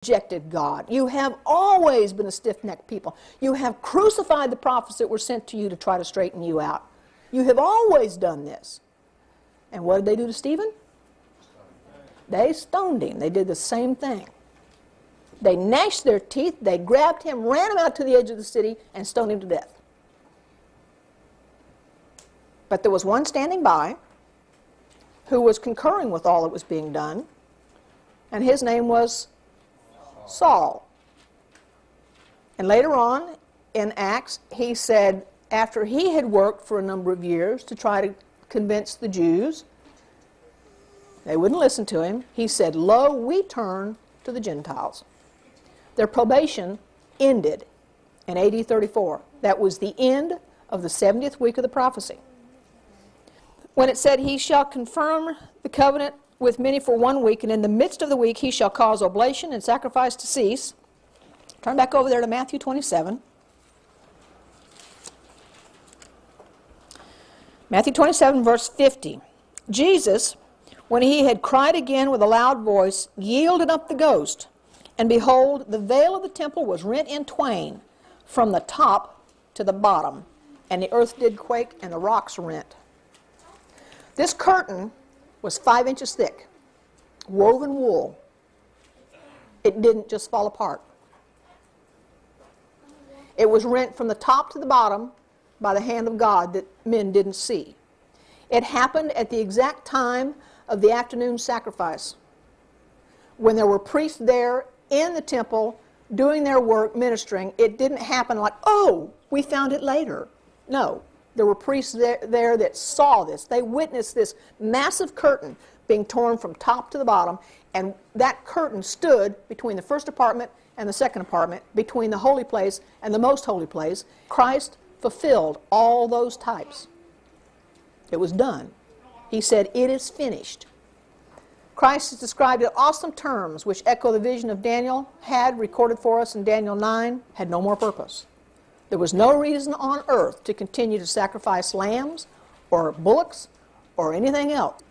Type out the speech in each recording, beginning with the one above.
rejected God. You have always been a stiff-necked people. You have crucified the prophets that were sent to you to try to straighten you out. You have always done this. And what did they do to Stephen? They stoned him. They did the same thing. They gnashed their teeth, they grabbed him, ran him out to the edge of the city, and stoned him to death. But there was one standing by who was concurring with all that was being done, and his name was Saul. And later on in Acts, he said, after he had worked for a number of years to try to convince the Jews, they wouldn't listen to him, he said, "Lo, we turn to the Gentiles." Their probation ended in AD 34. That was the end of the 70th week of the prophecy. When it said, "He shall confirm the covenant with many for 1 week, and in the midst of the week he shall cause oblation and sacrifice to cease." Turn back over there to Matthew 27. Matthew 27, verse 50. Jesus, when he had cried again with a loud voice, yielded up the ghost. And behold, the veil of the temple was rent in twain, from the top to the bottom. And the earth did quake, and the rocks rent. This curtain was 5 inches thick, woven wool. It didn't just fall apart. It was rent from the top to the bottom by the hand of God that men didn't see. It happened at the exact time of the afternoon sacrifice, when there were priests there in the temple doing their work, ministering. It didn't happen like, oh, we found it later. No, there were priests there that saw this. They witnessed this massive curtain being torn from top to the bottom, and that curtain stood between the first apartment and the second apartment, between the holy place and the most holy place. Christ fulfilled all those types. It was done. He said, "It is finished." Christ is described in awesome terms which echo the vision of Daniel had recorded for us in Daniel 9, had no more purpose. There was no reason on earth to continue to sacrifice lambs or bullocks or anything else.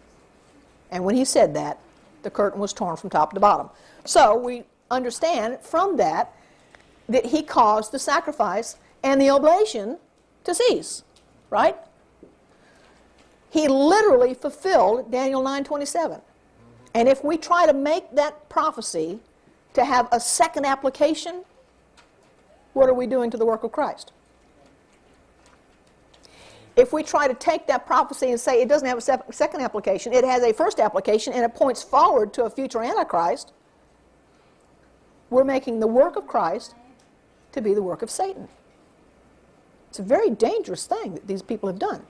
And when he said that, the curtain was torn from top to bottom. So we understand from that that he caused the sacrifice and the oblation to cease, right? He literally fulfilled Daniel 9:27. And if we try to make that prophecy to have a second application, what are we doing to the work of Christ? If we try to take that prophecy and say it doesn't have a second application, it has a first application and it points forward to a future Antichrist, we're making the work of Christ to be the work of Satan. It's a very dangerous thing that these people have done.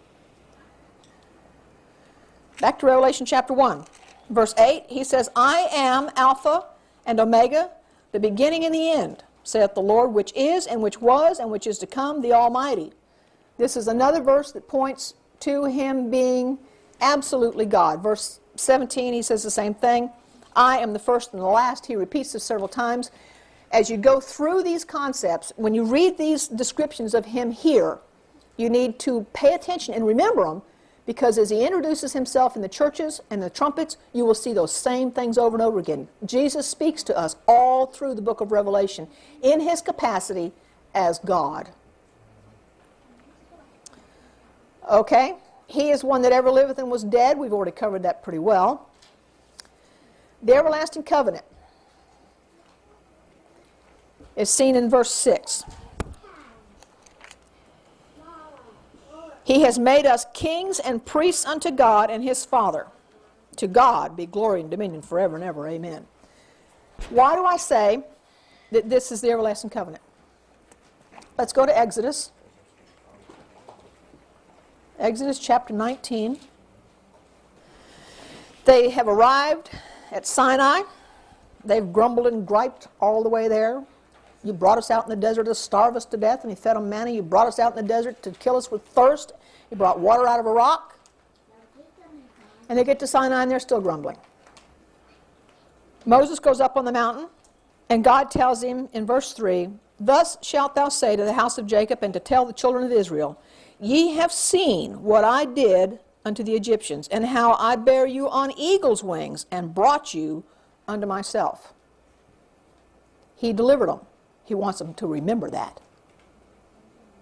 Back to Revelation chapter 1. Verse 8, he says, "I am Alpha and Omega, the beginning and the end, saith the Lord, which is, and which was, and which is to come, the Almighty." This is another verse that points to him being absolutely God. Verse 17, he says the same thing. "I am the first and the last." He repeats this several times. As you go through these concepts, when you read these descriptions of him here, you need to pay attention and remember them, because as he introduces himself in the churches and the trumpets, you will see those same things over and over again. Jesus speaks to us all through the book of Revelation in his capacity as God. Okay, he is one that ever liveth and was dead. We've already covered that pretty well. The everlasting covenant is seen in verse 6. "He has made us kings and priests unto God and his Father. To God be glory and dominion forever and ever. Amen." Why do I say that this is the everlasting covenant? Let's go to Exodus. Exodus chapter 19. They have arrived at Sinai. They've grumbled and griped all the way there. "You brought us out in the desert to starve us to death, and you fed them manna. You brought us out in the desert to kill us with thirst. You brought water out of a rock." And they get to Sinai and they're still grumbling. Moses goes up on the mountain, and God tells him in verse 3, "Thus shalt thou say to the house of Jacob and to tell the children of Israel, Ye have seen what I did unto the Egyptians, and how I bare you on eagle's wings and brought you unto myself." He delivered them. He wants them to remember that.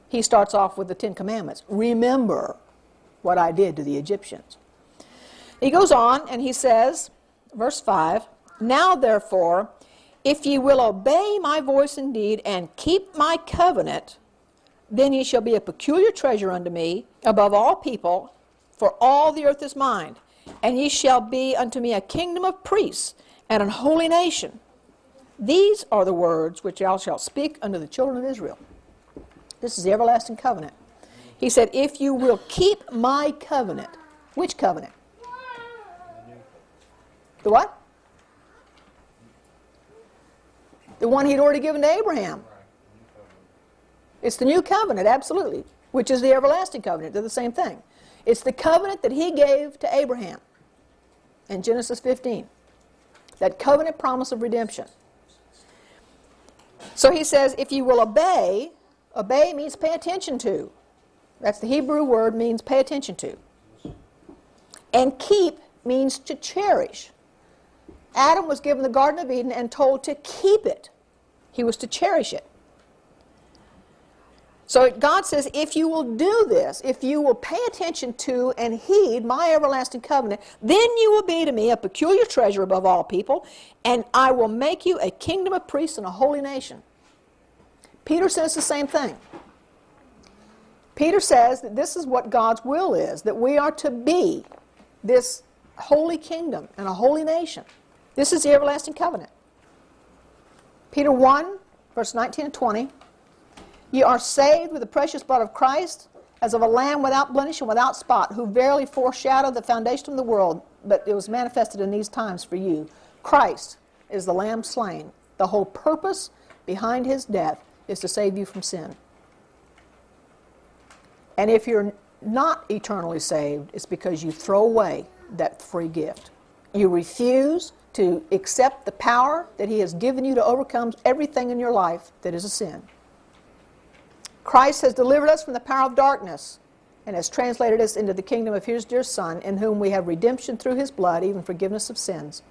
He starts off with the Ten Commandments. Remember what I did to the Egyptians. He goes on and he says, verse 5, now therefore, if ye will obey my voice indeed and keep my covenant, then ye shall be a peculiar treasure unto me above all people, for all the earth is mine. And ye shall be unto me a kingdom of priests and an holy nation. These are the words which thou shalt speak unto the children of Israel. This is the everlasting covenant. He said, if you will keep my covenant. Which covenant? The what? The one he'd already given to Abraham. It's the new covenant, absolutely, which is the everlasting covenant. They're the same thing. It's the covenant that he gave to Abraham in Genesis 15. That covenant promise of redemption. So he says, if you will obey, obey means pay attention to. That's the Hebrew word, means pay attention to. And keep means to cherish. Adam was given the Garden of Eden and told to keep it. He was to cherish it. So God says, if you will do this, if you will pay attention to and heed my everlasting covenant, then you will be to me a peculiar treasure above all people, and I will make you a kingdom of priests and a holy nation. Peter says the same thing. Peter says that this is what God's will is, that we are to be this holy kingdom and a holy nation. This is the everlasting covenant. Peter 1, verse 19 and 20. Ye are saved with the precious blood of Christ, as of a lamb without blemish and without spot, who verily foreshadowed the foundation of the world, but it was manifested in these times for you. Christ is the lamb slain. The whole purpose behind his death is to save you from sin. And if you're not eternally saved, it's because you throw away that free gift. You refuse to accept the power that he has given you to overcome everything in your life that is a sin. Christ has delivered us from the power of darkness and has translated us into the kingdom of his dear Son, in whom we have redemption through his blood, even forgiveness of sins.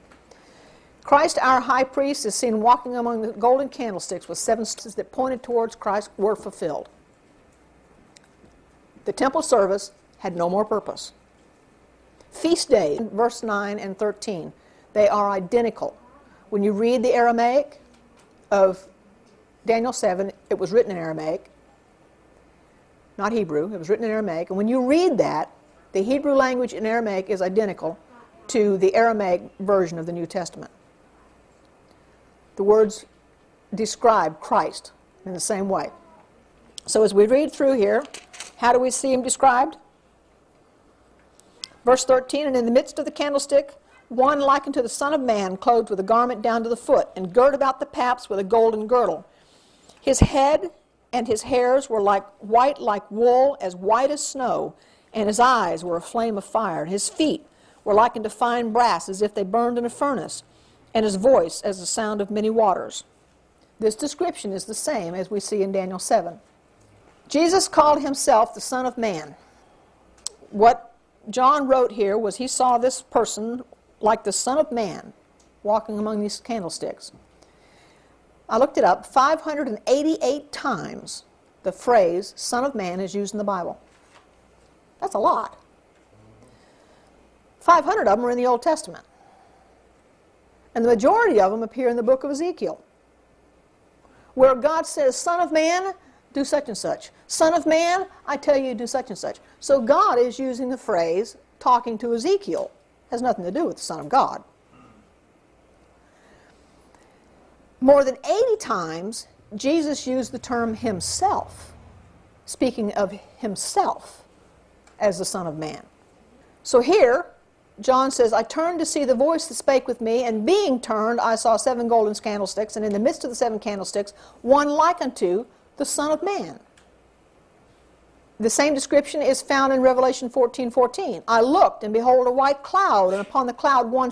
Christ, our high priest, is seen walking among the golden candlesticks with seven stars that pointed towards Christ were fulfilled. The temple service had no more purpose. Feast day, verse 9 and 13, they are identical. When you read the Aramaic of Daniel 7, it was written in Aramaic, not Hebrew, it was written in Aramaic. And when you read that, the Hebrew language in Aramaic is identical to the Aramaic version of the New Testament. The words describe Christ in the same way. So as we read through here, how do we see him described? Verse 13, and in the midst of the candlestick, one like unto the Son of Man, clothed with a garment down to the foot, and girt about the paps with a golden girdle. His head and his hairs were white like wool, as white as snow, and his eyes were a flame of fire. And his feet were like unto fine brass, as if they burned in a furnace, and his voice as the sound of many waters. This description is the same as we see in Daniel 7. Jesus called himself the Son of Man. What John wrote here was he saw this person like the Son of Man walking among these candlesticks. I looked it up. 588 times the phrase Son of Man is used in the Bible. That's a lot. 500 of them are in the Old Testament. And the majority of them appear in the book of Ezekiel, where God says, Son of Man, do such and such. Son of Man, I tell you, do such and such. So God is using the phrase, talking to Ezekiel. It has nothing to do with the Son of God. More than 80 times, Jesus used the term himself, speaking of himself as the Son of Man. So here, John says, I turned to see the voice that spake with me, and being turned, I saw 7 golden candlesticks, and in the midst of the 7 candlesticks, one like unto the Son of Man. The same description is found in Revelation 14:14. I looked, and behold, a white cloud, and upon the cloud one